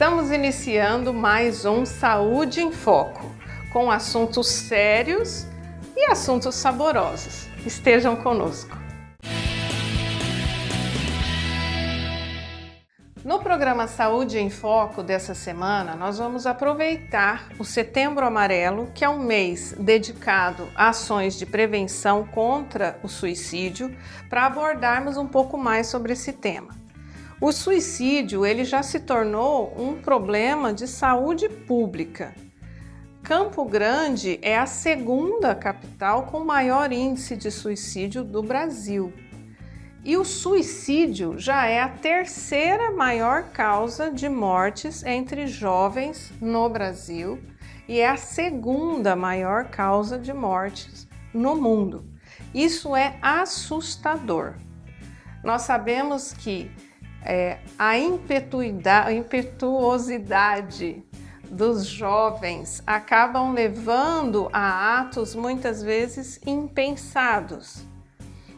Estamos iniciando mais um Saúde em Foco, com assuntos sérios e assuntos saborosos. Estejam conosco. No programa Saúde em Foco dessa semana, nós vamos aproveitar o Setembro Amarelo, que é um mês dedicado a ações de prevenção contra o suicídio, para abordarmos um pouco mais sobre esse tema. O suicídio, ele já se tornou um problema de saúde pública. Campo Grande é a segunda capital com maior índice de suicídio do Brasil. E o suicídio já é a terceira maior causa de mortes entre jovens no Brasil e é a segunda maior causa de mortes no mundo. Isso é assustador. Nós sabemos que a impetuosidade dos jovens acabam levando a atos muitas vezes impensados.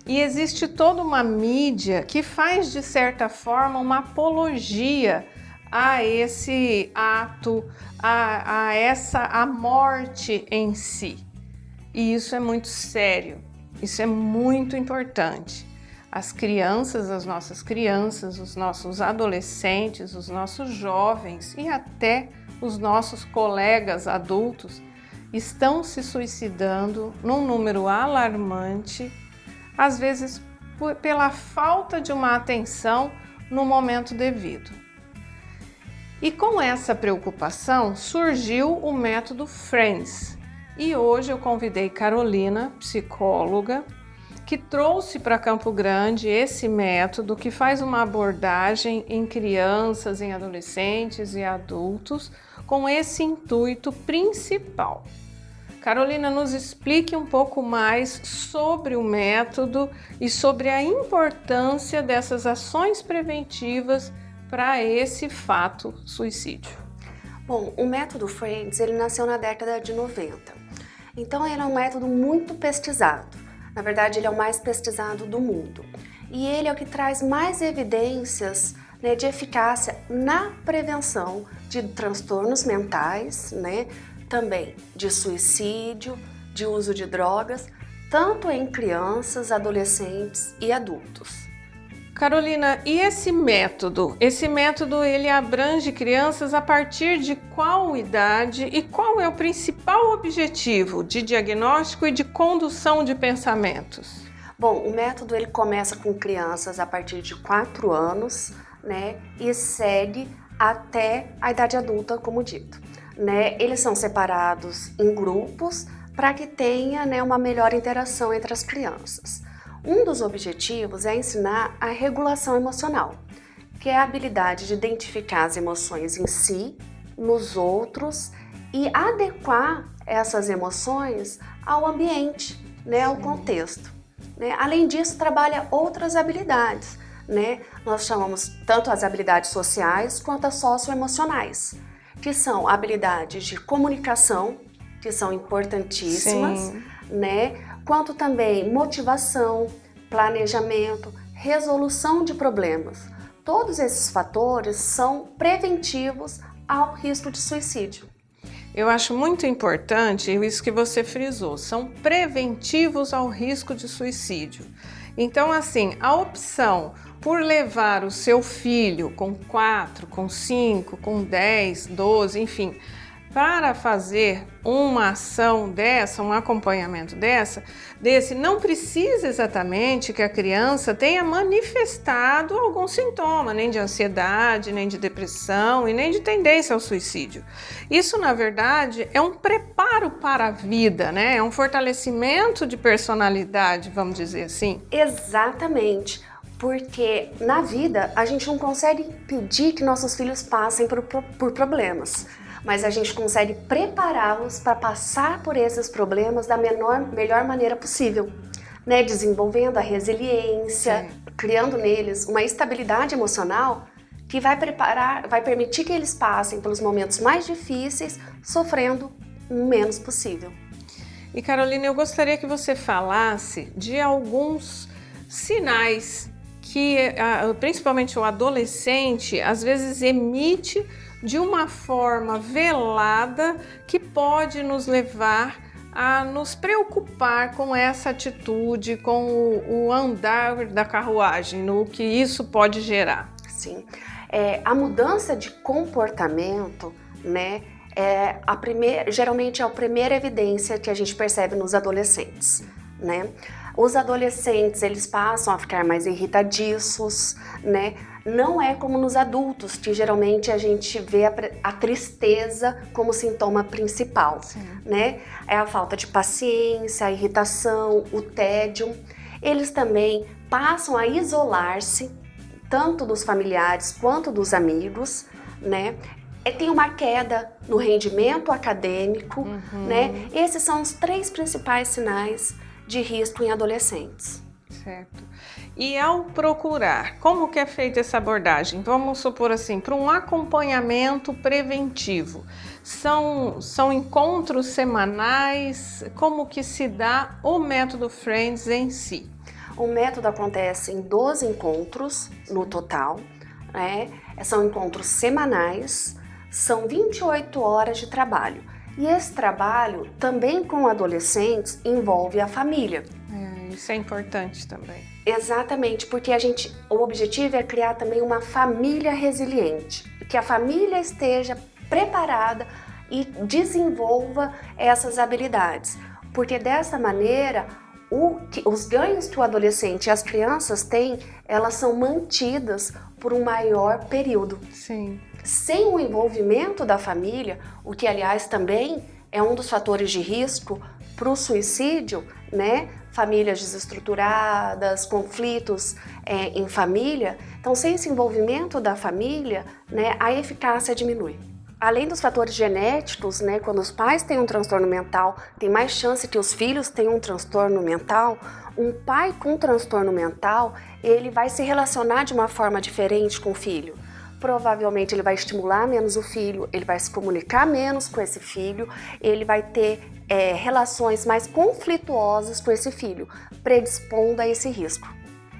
E existe toda uma mídia que faz, de certa forma, uma apologia a esse ato, a morte em si. E isso é muito sério, isso é muito importante. As crianças, as nossas crianças, os nossos adolescentes, os nossos jovens e até os nossos colegas adultos estão se suicidando num número alarmante, às vezes pela falta de uma atenção no momento devido. E com essa preocupação surgiu o método Friends. E hoje eu convidei Carolina, psicóloga, que trouxe para Campo Grande esse método que faz uma abordagem em crianças, em adolescentes e adultos com esse intuito principal. Carolina, nos explique um pouco mais sobre o método e sobre a importância dessas ações preventivas para esse fato suicídio. Bom, o método Friends, ele nasceu na década de 90. Então ele é um método muito pesquisado. Na verdade, ele é o mais pesquisado do mundo. E ele é o que traz mais evidências, né, de eficácia na prevenção de transtornos mentais, né, também de suicídio, de uso de drogas, tanto em crianças, adolescentes e adultos. Carolina, e esse método? Esse método ele abrange crianças a partir de qual idade e qual é o principal objetivo de diagnóstico e de condução de pensamentos? Bom, o método ele começa com crianças a partir de 4 anos, né, e segue até a idade adulta, como dito. Né? Eles são separados em grupos para que tenha, né, uma melhor interação entre as crianças. Um dos objetivos é ensinar a regulação emocional, que é a habilidade de identificar as emoções em si, nos outros e adequar essas emoções ao ambiente, né, ao contexto. Né? Além disso, trabalha outras habilidades. Né? Nós chamamos tanto as habilidades sociais quanto as socioemocionais, que são habilidades de comunicação, que são importantíssimas, né? Quanto também motivação, planejamento, resolução de problemas. Todos esses fatores são preventivos ao risco de suicídio. Eu acho muito importante isso que você frisou, são preventivos ao risco de suicídio. Então, assim, a opção por levar o seu filho com 4, com 5, com 10, 12, enfim, para fazer uma ação dessa, um acompanhamento desse, não precisa exatamente que a criança tenha manifestado algum sintoma, nem de ansiedade, nem de depressão e nem de tendência ao suicídio. Isso, na verdade, é um preparo para a vida, né? É um fortalecimento de personalidade, vamos dizer assim. Exatamente. Porque na vida a gente não consegue impedir que nossos filhos passem por problemas, mas a gente consegue prepará-los para passar por esses problemas da melhor maneira possível, né? Desenvolvendo a resiliência, criando neles uma estabilidade emocional que vai permitir que eles passem pelos momentos mais difíceis, sofrendo o menos possível. E Carolina, eu gostaria que você falasse de alguns sinais que principalmente o adolescente às vezes emite de uma forma velada que pode nos levar a nos preocupar com essa atitude, com o andar da carruagem, no que isso pode gerar. Sim, a mudança de comportamento, né, geralmente é a primeira evidência que a gente percebe nos adolescentes, né? Os adolescentes, eles passam a ficar mais irritadiços, né? Não é como nos adultos, que geralmente a gente vê a tristeza como sintoma principal, né? É a falta de paciência, a irritação, o tédio. Eles também passam a isolar-se, tanto dos familiares quanto dos amigos, né? Tem uma queda no rendimento acadêmico, né? Esses são os 3 principais sinais de risco em adolescentes. Certo. E ao procurar, como que é feita essa abordagem? Vamos supor assim, para um acompanhamento preventivo. São encontros semanais? Como que se dá o método Friends em si? O método acontece em 12 encontros no total, né? São encontros semanais, são 28 horas de trabalho. E esse trabalho, também com adolescentes, envolve a família. Isso é importante também. Exatamente, porque o objetivo é criar também uma família resiliente, que a família esteja preparada e desenvolva essas habilidades, porque dessa maneira os ganhos que o adolescente e as crianças têm, elas são mantidas por um maior período. Sim. Sem o envolvimento da família, o que aliás também é um dos fatores de risco para o suicídio, né? Famílias desestruturadas, conflitos em família. Então, sem esse envolvimento da família, né, a eficácia diminui. Além dos fatores genéticos, né, quando os pais têm um transtorno mental, tem mais chance que os filhos tenham um transtorno mental. Um pai com transtorno mental, ele vai se relacionar de uma forma diferente com o filho. Provavelmente ele vai estimular menos o filho, ele vai se comunicar menos com esse filho, ele vai ter relações mais conflituosas com esse filho, predispondo a esse risco.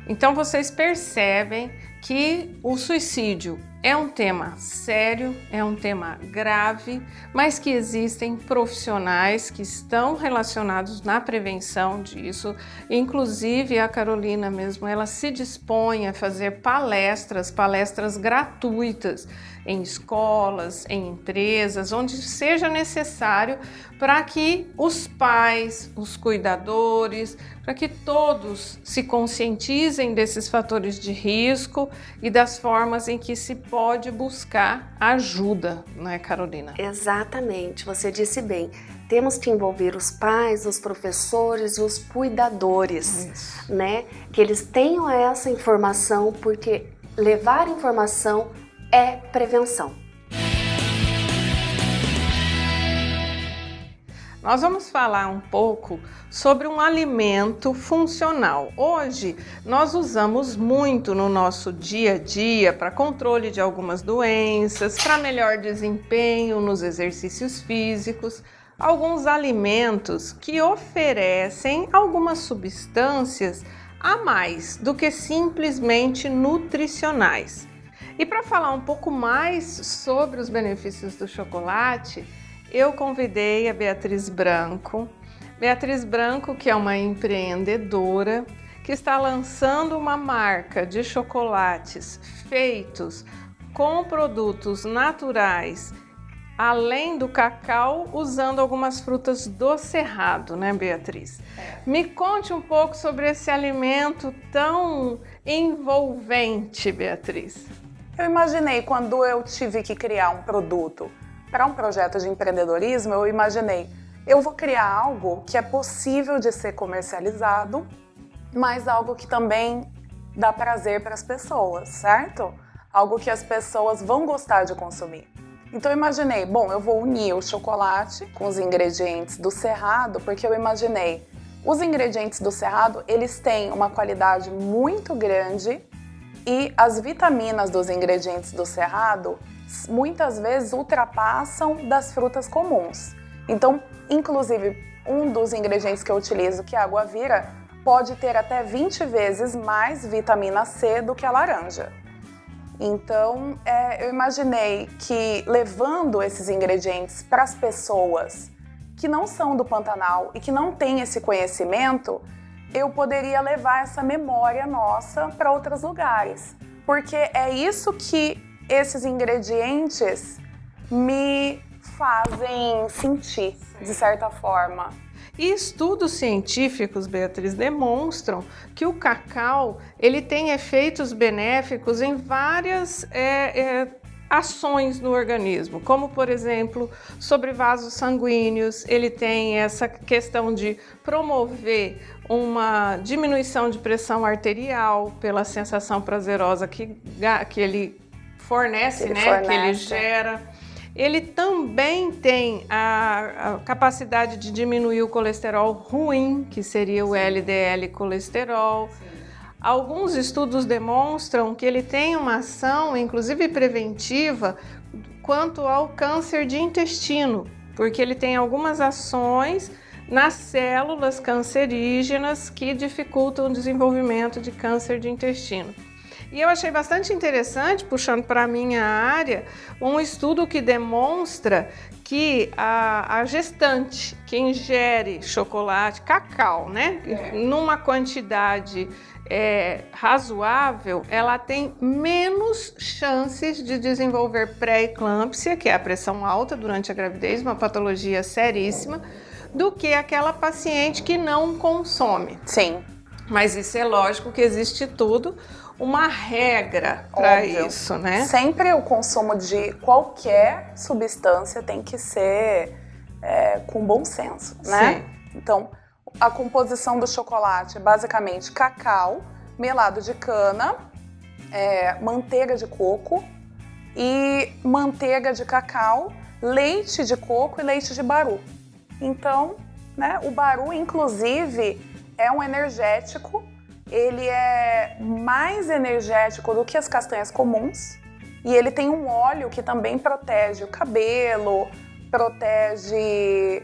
Então vocês percebem que o suicídio é um tema sério, é um tema grave, mas que existem profissionais que estão relacionados na prevenção disso. Inclusive a Carolina mesmo, ela se dispõe a fazer palestras gratuitas em escolas, em empresas, onde seja necessário, para que os pais, os cuidadores, para que todos se conscientizem desses fatores de risco e das formas em que se pode buscar ajuda, não é, Carolina? Exatamente, você disse bem. Temos que envolver os pais, os professores e os cuidadores, né? Que eles tenham essa informação, porque levar informação é prevenção. Nós vamos falar um pouco sobre um alimento funcional. Hoje nós usamos muito no nosso dia a dia para controle de algumas doenças, para melhor desempenho nos exercícios físicos, alguns alimentos que oferecem algumas substâncias a mais do que simplesmente nutricionais. E para falar um pouco mais sobre os benefícios do chocolate, eu convidei a Beatriz Branco. Beatriz Branco, que é uma empreendedora, que está lançando uma marca de chocolates feitos com produtos naturais, além do cacau, usando algumas frutas do Cerrado, né, Beatriz? Me conte um pouco sobre esse alimento tão envolvente, Beatriz. Eu imaginei, quando eu tive que criar um produto para um projeto de empreendedorismo, eu imaginei, eu vou criar algo que é possível de ser comercializado, mas algo que também dá prazer para as pessoas, certo? Algo que as pessoas vão gostar de consumir. Então eu imaginei, bom, eu vou unir o chocolate com os ingredientes do Cerrado, porque eu imaginei, os ingredientes do Cerrado, eles têm uma qualidade muito grande e as vitaminas dos ingredientes do Cerrado muitas vezes ultrapassam das frutas comuns. Então, inclusive, um dos ingredientes que eu utilizo, que é a água-vira, pode ter até 20 vezes mais vitamina C do que a laranja. Então, eu imaginei que levando esses ingredientes para as pessoas que não são do Pantanal e que não têm esse conhecimento, eu poderia levar essa memória nossa para outros lugares. Porque é isso que esses ingredientes me fazem sentir, de certa forma. E estudos científicos, Beatriz, demonstram que o cacau ele tem efeitos benéficos em várias ações no organismo, como por exemplo, sobre vasos sanguíneos. Ele tem essa questão de promover uma diminuição de pressão arterial pela sensação prazerosa que ele fornece, que ele gera. Ele também tem a capacidade de diminuir o colesterol ruim, que seria o LDL colesterol. Sim. Alguns estudos demonstram que ele tem uma ação, inclusive preventiva, quanto ao câncer de intestino, porque ele tem algumas ações nas células cancerígenas que dificultam o desenvolvimento de câncer de intestino. E eu achei bastante interessante, puxando para a minha área, um estudo que demonstra que a gestante que ingere chocolate, cacau, numa quantidade razoável, ela tem menos chances de desenvolver pré-eclâmpsia, que é a pressão alta durante a gravidez, uma patologia seríssima, do que aquela paciente que não consome. Sim. Mas isso é lógico que existe tudo uma regra para isso, né? Sempre o consumo de qualquer substância tem que ser com bom senso, né? Sim. Então, a composição do chocolate é basicamente cacau, melado de cana, manteiga de coco e manteiga de cacau, leite de coco e leite de baru. Então, né, o baru, inclusive, é um energético. Ele é mais energético do que as castanhas comuns e ele tem um óleo que também protege o cabelo, protege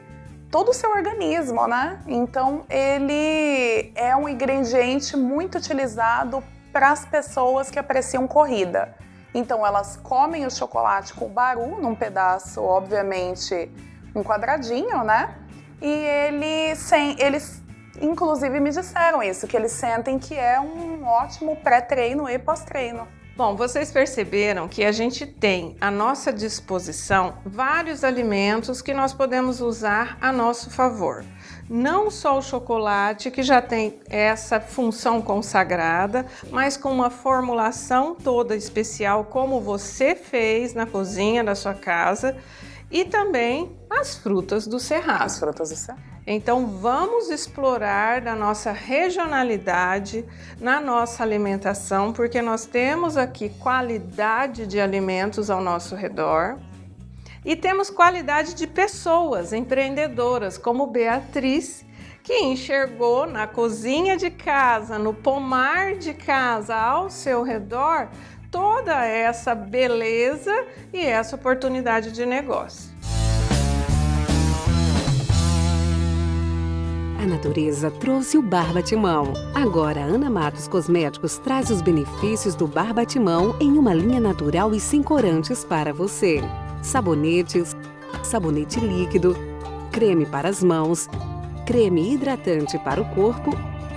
todo o seu organismo, né? Então ele é um ingrediente muito utilizado para as pessoas que apreciam corrida. Então elas comem o chocolate com baru num pedaço, obviamente, um quadradinho, né? E eles inclusive me disseram isso, que eles sentem que é um ótimo pré-treino e pós-treino. Bom, vocês perceberam que a gente tem à nossa disposição vários alimentos que nós podemos usar a nosso favor. Não só o chocolate, que já tem essa função consagrada, mas com uma formulação toda especial, como você fez na cozinha da sua casa, e também as frutas do Cerrado. As frutas do Cerrado. Então vamos explorar da nossa regionalidade na nossa alimentação, porque nós temos aqui qualidade de alimentos ao nosso redor e temos qualidade de pessoas empreendedoras como Beatriz, que enxergou na cozinha de casa, no pomar de casa ao seu redor toda essa beleza e essa oportunidade de negócio. A natureza trouxe o Bar Batimão. Agora, a Ana Matos Cosméticos traz os benefícios do Bar Batimão em uma linha natural e sem corantes para você. Sabonetes, sabonete líquido, creme para as mãos, creme hidratante para o corpo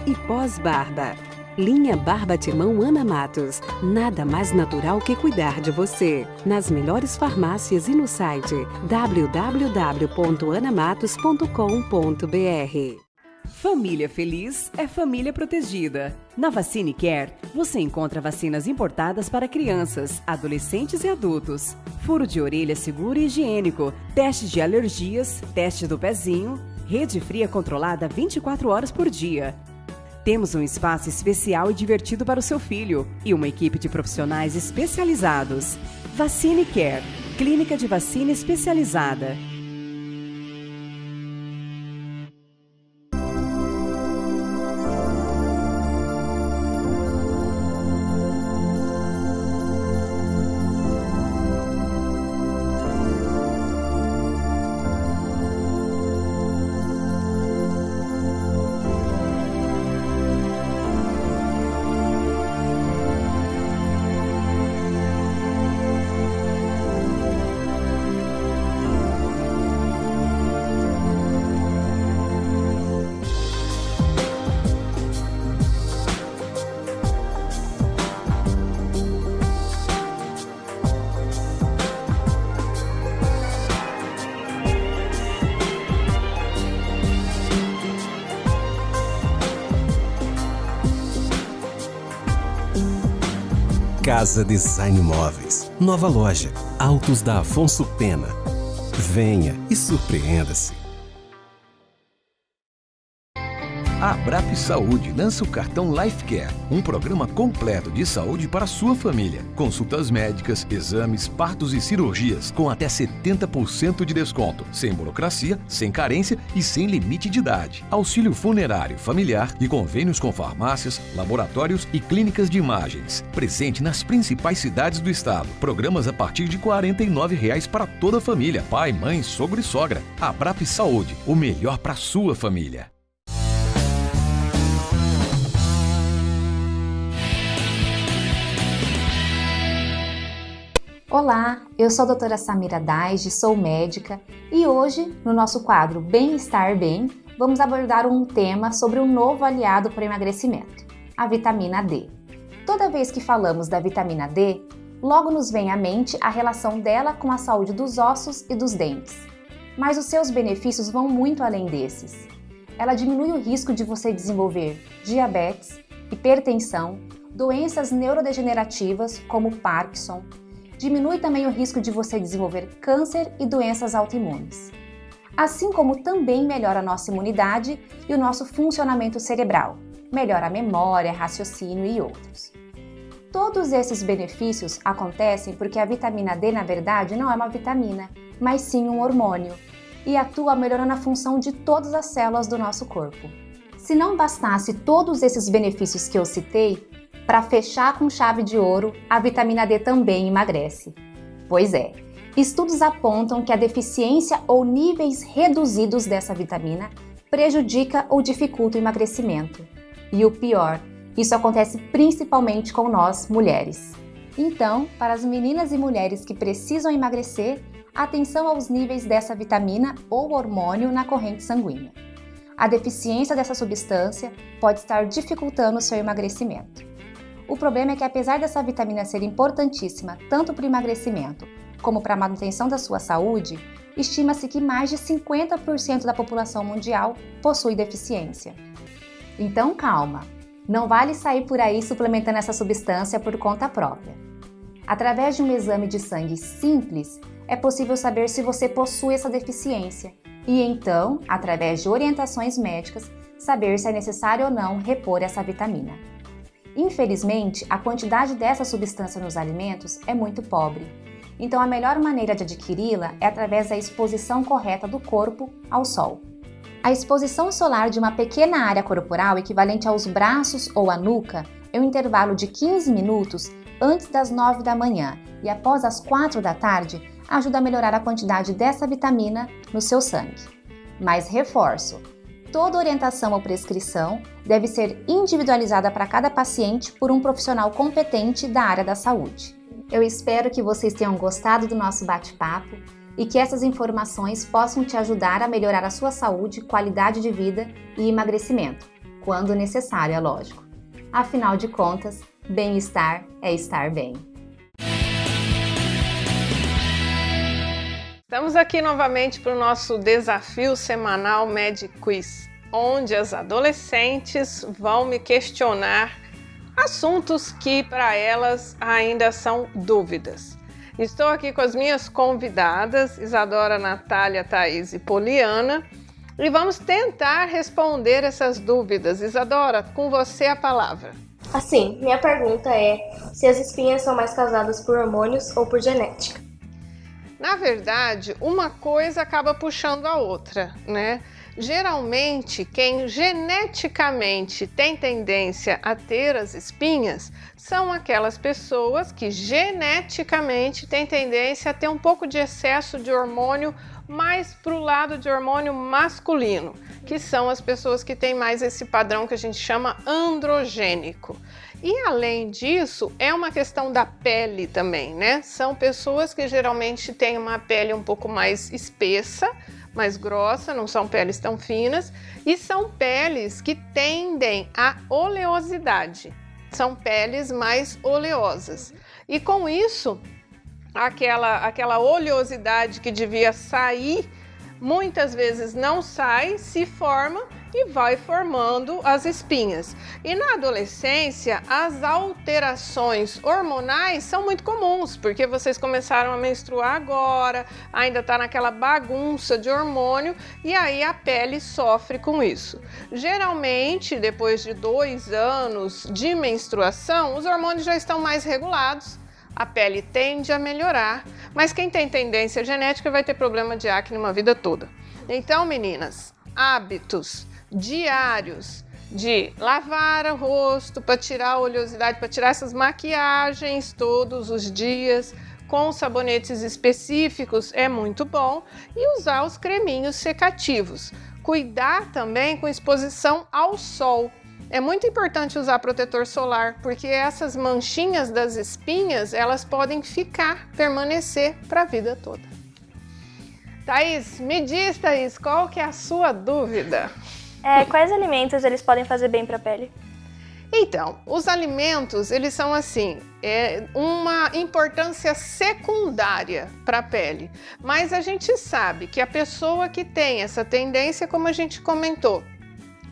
e pós-barba. Linha Bar Batimão Ana Matos. Nada mais natural que cuidar de você. Nas melhores farmácias e no site www.anamatos.com.br. Família feliz é família protegida. Na Vacine Care, você encontra vacinas importadas para crianças, adolescentes e adultos. Furo de orelha seguro e higiênico, testes de alergias, teste do pezinho, rede fria controlada 24 horas por dia. Temos um espaço especial e divertido para o seu filho e uma equipe de profissionais especializados. Vacine Care, clínica de vacina especializada. Casa Design Móveis. Nova loja, Altos da Afonso Pena. Venha e surpreenda-se. A Abrap Saúde lança o cartão Life Care, um programa completo de saúde para a sua família. Consultas médicas, exames, partos e cirurgias com até 70% de desconto, sem burocracia, sem carência e sem limite de idade. Auxílio funerário familiar e convênios com farmácias, laboratórios e clínicas de imagens. Presente nas principais cidades do estado. Programas a partir de R$ 49,00 para toda a família. Pai, mãe, sogro e sogra. Abrap Saúde, o melhor para a sua família. Olá, eu sou a doutora Samira Daige, sou médica e hoje, no nosso quadro Bem-Estar Bem, vamos abordar um tema sobre um novo aliado para o emagrecimento, a vitamina D. Toda vez que falamos da vitamina D, logo nos vem à mente a relação dela com a saúde dos ossos e dos dentes. Mas os seus benefícios vão muito além desses. Ela diminui o risco de você desenvolver diabetes, hipertensão, doenças neurodegenerativas como Parkinson. Diminui também o risco de você desenvolver câncer e doenças autoimunes. Assim como também melhora a nossa imunidade e o nosso funcionamento cerebral, melhora a memória, raciocínio e outros. Todos esses benefícios acontecem porque a vitamina D, na verdade, não é uma vitamina, mas sim um hormônio, e atua melhorando a função de todas as células do nosso corpo. Se não bastasse todos esses benefícios que eu citei, para fechar com chave de ouro, a vitamina D também emagrece. Pois é, estudos apontam que a deficiência ou níveis reduzidos dessa vitamina prejudica ou dificulta o emagrecimento. E o pior, isso acontece principalmente com nós, mulheres. Então, para as meninas e mulheres que precisam emagrecer, atenção aos níveis dessa vitamina ou hormônio na corrente sanguínea. A deficiência dessa substância pode estar dificultando o seu emagrecimento. O problema é que, apesar dessa vitamina ser importantíssima tanto para o emagrecimento como para a manutenção da sua saúde, estima-se que mais de 50% da população mundial possui deficiência. Então calma, não vale sair por aí suplementando essa substância por conta própria. Através de um exame de sangue simples, é possível saber se você possui essa deficiência e então, através de orientações médicas, saber se é necessário ou não repor essa vitamina. Infelizmente, a quantidade dessa substância nos alimentos é muito pobre, então a melhor maneira de adquiri-la é através da exposição correta do corpo ao sol. A exposição solar de uma pequena área corporal, equivalente aos braços ou à nuca, é um intervalo de 15 minutos antes das 9 da manhã e após as 4 da tarde, ajuda a melhorar a quantidade dessa vitamina no seu sangue. Mas reforço, toda orientação ou prescrição deve ser individualizada para cada paciente por um profissional competente da área da saúde. Eu espero que vocês tenham gostado do nosso bate-papo e que essas informações possam te ajudar a melhorar a sua saúde, qualidade de vida e emagrecimento, quando necessário, é lógico. Afinal de contas, bem-estar é estar bem. Estamos aqui novamente para o nosso desafio semanal Med Quiz, onde as adolescentes vão me questionar assuntos que para elas ainda são dúvidas. Estou aqui com as minhas convidadas, Isadora, Natália, Thaís e Poliana, e vamos tentar responder essas dúvidas. Isadora, com você a palavra. Assim, minha pergunta é se as espinhas são mais causadas por hormônios ou por genética. Na verdade, uma coisa acaba puxando a outra, né? Geralmente, quem geneticamente tem tendência a ter as espinhas são aquelas pessoas que geneticamente têm tendência a ter um pouco de excesso de hormônio mais para o lado de hormônio masculino, que são as pessoas que têm mais esse padrão que a gente chama androgênico. E além disso, é uma questão da pele também, né? São pessoas que geralmente têm uma pele um pouco mais espessa, mais grossa, não são peles tão finas, e são peles que tendem à oleosidade, são peles mais oleosas. E com isso, aquela oleosidade que devia sair, muitas vezes não sai, se forma e vai formando as espinhas. E na adolescência, as alterações hormonais são muito comuns, porque vocês começaram a menstruar agora, ainda está naquela bagunça de hormônio, e aí a pele sofre com isso. Geralmente, depois de 2 anos de menstruação, os hormônios já estão mais regulados, a pele tende a melhorar, mas quem tem tendência genética vai ter problema de acne uma vida toda. Então, meninas, hábitos diários de lavar o rosto para tirar a oleosidade, para tirar essas maquiagens todos os dias, com sabonetes específicos é muito bom, e usar os creminhos secativos. Cuidar também com exposição ao sol. É muito importante usar protetor solar, porque essas manchinhas das espinhas, elas podem permanecer para a vida toda. Thaís, me diz, Thaís, qual que é a sua dúvida? Quais alimentos eles podem fazer bem para a pele? Então, os alimentos, eles são assim, uma importância secundária para a pele, mas a gente sabe que a pessoa que tem essa tendência, como a gente comentou,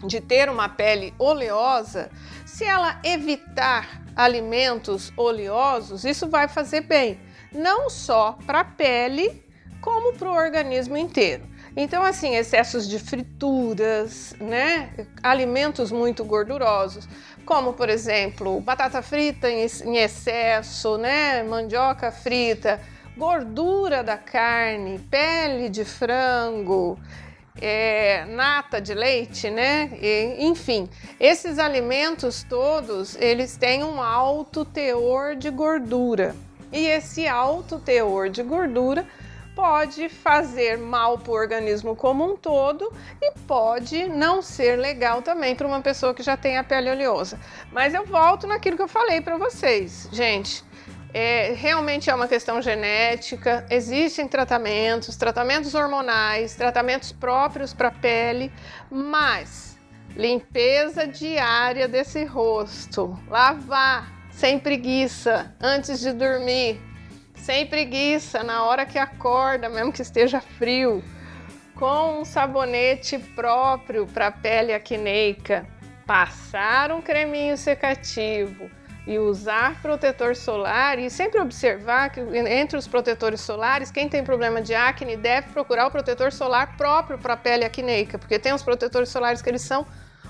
de ter uma pele oleosa, se ela evitar alimentos oleosos, isso vai fazer bem, não só para a pele, como para o organismo inteiro. Então, assim, excessos de frituras, né? Alimentos muito gordurosos, como, por exemplo, batata frita em excesso, né? Mandioca frita, gordura da carne, pele de frango, nata de leite, né? Enfim, esses alimentos todos, eles têm um alto teor de gordura. E esse alto teor de gordura pode fazer mal para o organismo como um todo e pode não ser legal também para uma pessoa que já tem a pele oleosa. Mas eu volto naquilo que eu falei para vocês, gente. Realmente é uma questão genética, existem tratamentos hormonais, tratamentos próprios para a pele, mas limpeza diária desse rosto, lavar sem preguiça antes de dormir, sem preguiça na hora que acorda, mesmo que esteja frio, com um sabonete próprio para a pele acneica, passar um creminho secativo e usar protetor solar, e sempre observar que entre os protetores solares, quem tem problema de acne deve procurar o protetor solar próprio para a pele acneica, porque tem os protetores solares que eles são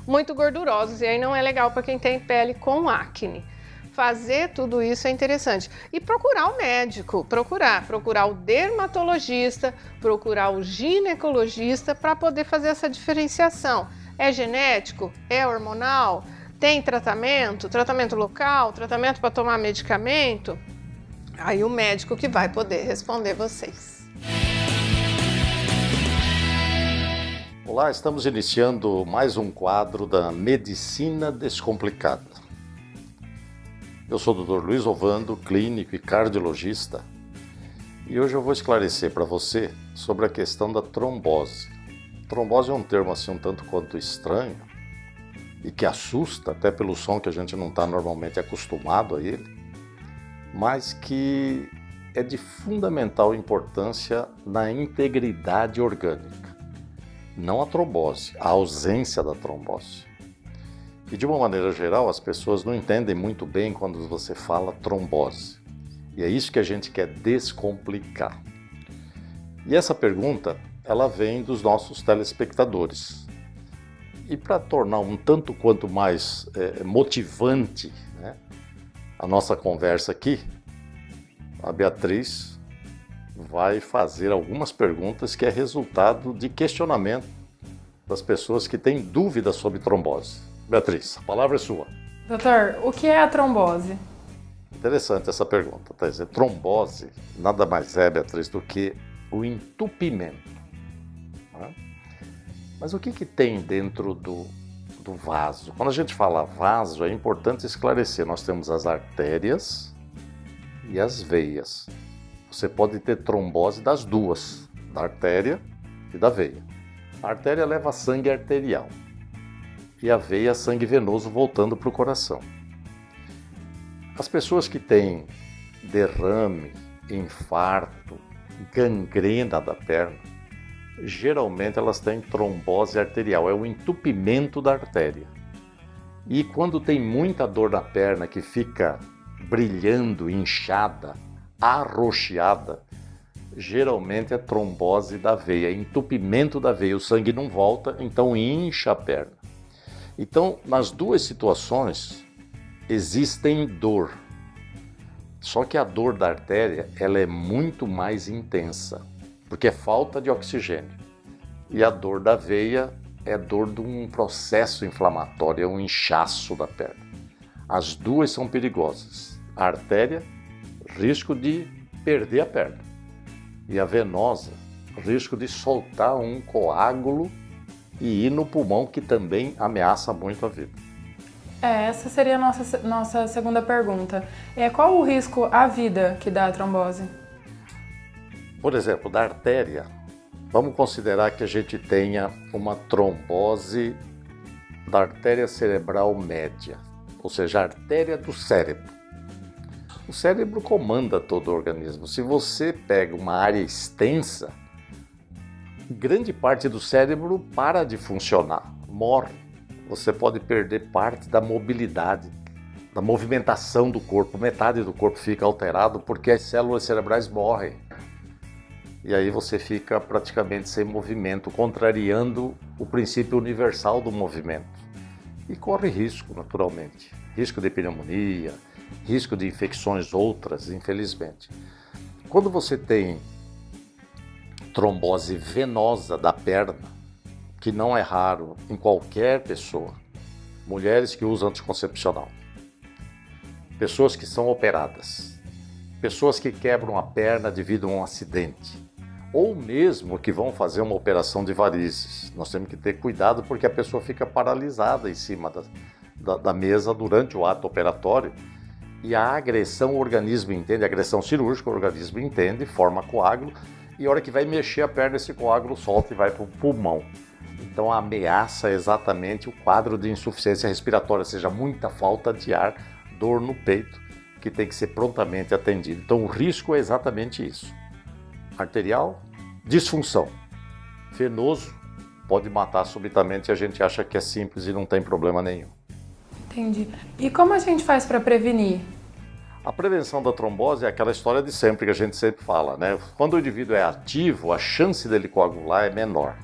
muito gordurosos e aí não é legal para quem tem pele com acne. Fazer tudo isso é interessante. E procurar o médico, procurar o dermatologista, procurar o ginecologista para poder fazer essa diferenciação. É genético? É hormonal? Tem tratamento local? Tratamento para tomar medicamento? Aí o médico que vai poder responder vocês. Olá, estamos iniciando mais um quadro da Medicina Descomplicada. Eu sou o Dr. Luiz Ovando, clínico e cardiologista, e hoje eu vou esclarecer para você sobre a questão da trombose. Trombose é um termo assim um tanto quanto estranho e que assusta, até pelo som que a gente não está normalmente acostumado a ele, mas que é de fundamental importância na integridade orgânica. Não a trombose, a ausência da trombose. E de uma maneira geral, as pessoas não entendem muito bem quando você fala trombose. E é isso que a gente quer descomplicar. E essa pergunta, ela vem dos nossos telespectadores. E para tornar um tanto quanto mais motivante, né, a nossa conversa aqui, a Beatriz vai fazer algumas perguntas que é resultado de questionamento das pessoas que têm dúvidas sobre trombose. Beatriz, a palavra é sua. Doutor, o que é a trombose? Interessante essa pergunta. Tá dizendo, trombose nada mais é, Beatriz, do que o entupimento. Né? Mas o que tem dentro do vaso? Quando a gente fala vaso, é importante esclarecer. Nós temos as artérias e as veias. Você pode ter trombose das duas, da artéria e da veia. A artéria leva sangue arterial e a veia sangue venoso voltando para o coração. As pessoas que têm derrame, infarto, gangrena da perna, geralmente elas têm trombose arterial, é o entupimento da artéria. E quando tem muita dor na perna que fica brilhando, inchada, arroxeada, geralmente é trombose da veia, entupimento da veia, o sangue não volta, então incha a perna. Então, nas duas situações, existem dor. Só que a dor da artéria, ela é muito mais intensa, porque é falta de oxigênio. E a dor da veia é dor de um processo inflamatório, é um inchaço da perna. As duas são perigosas. A artéria, risco de perder a perna. E a venosa, risco de soltar um coágulo e ir no pulmão, que também ameaça muito a vida. Essa seria a nossa segunda pergunta. Qual o risco à vida que dá a trombose? Por exemplo, da artéria, vamos considerar que a gente tenha uma trombose da artéria cerebral média, ou seja, a artéria do cérebro. O cérebro comanda todo o organismo. Se você pega uma área extensa, grande parte do cérebro para de funcionar, morre. Você pode perder parte da mobilidade, da movimentação do corpo. Metade do corpo fica alterado porque as células cerebrais morrem. E aí você fica praticamente sem movimento, contrariando o princípio universal do movimento. E corre risco, naturalmente. Risco de pneumonia, risco de infecções outras, infelizmente. Quando você tem trombose venosa da perna, que não é raro em qualquer pessoa, mulheres que usam anticoncepcional, pessoas que são operadas, pessoas que quebram a perna devido a um acidente, ou mesmo que vão fazer uma operação de varizes. Nós temos que ter cuidado porque a pessoa fica paralisada em cima da mesa durante o ato operatório e a agressão, o organismo entende, a agressão cirúrgica, o organismo entende, forma coágulo e a hora que vai mexer a perna, esse coágulo solta e vai para o pulmão. Então a ameaça é exatamente o quadro de insuficiência respiratória, ou seja, muita falta de ar, dor no peito, que tem que ser prontamente atendido. Então o risco é exatamente isso. Arterial, disfunção. Venoso, pode matar subitamente e a gente acha que é simples e não tem problema nenhum. Entendi. E como a gente faz para prevenir? A prevenção da trombose é aquela história de sempre que a gente sempre fala, né? Quando o indivíduo é ativo, a chance dele coagular é menor.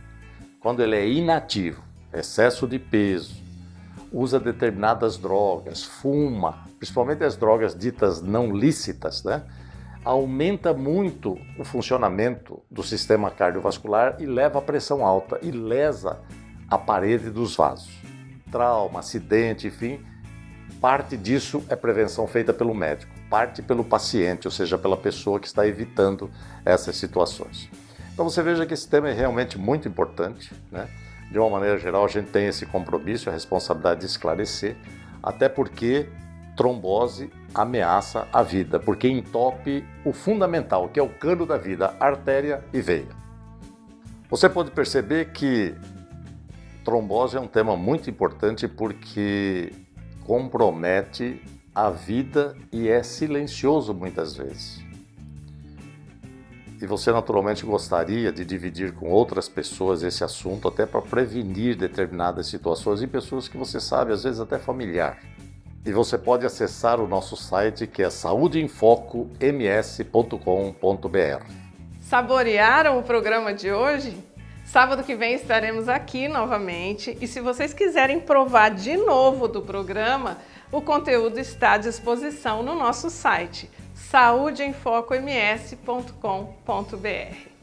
Quando ele é inativo, excesso de peso, usa determinadas drogas, fuma, principalmente as drogas ditas não lícitas, né? Aumenta muito o funcionamento do sistema cardiovascular e leva a pressão alta e lesa a parede dos vasos. Trauma, acidente, enfim, parte disso é prevenção feita pelo médico, parte pelo paciente, ou seja, pela pessoa que está evitando essas situações. Então você veja que esse tema é realmente muito importante, né? De uma maneira geral, a gente tem esse compromisso, a responsabilidade de esclarecer, até porque trombose ameaça a vida, porque entope o fundamental, que é o cano da vida, artéria e veia. Você pode perceber que trombose é um tema muito importante porque compromete a vida e é silencioso muitas vezes. E você naturalmente gostaria de dividir com outras pessoas esse assunto, até para prevenir determinadas situações em pessoas que você sabe, às vezes até familiar. E você pode acessar o nosso site, que é saudeinfocoms.com.br. Saborearam o programa de hoje? Sábado que vem estaremos aqui novamente e se vocês quiserem provar de novo do programa, o conteúdo está à disposição no nosso site saudeinfocoms.com.br.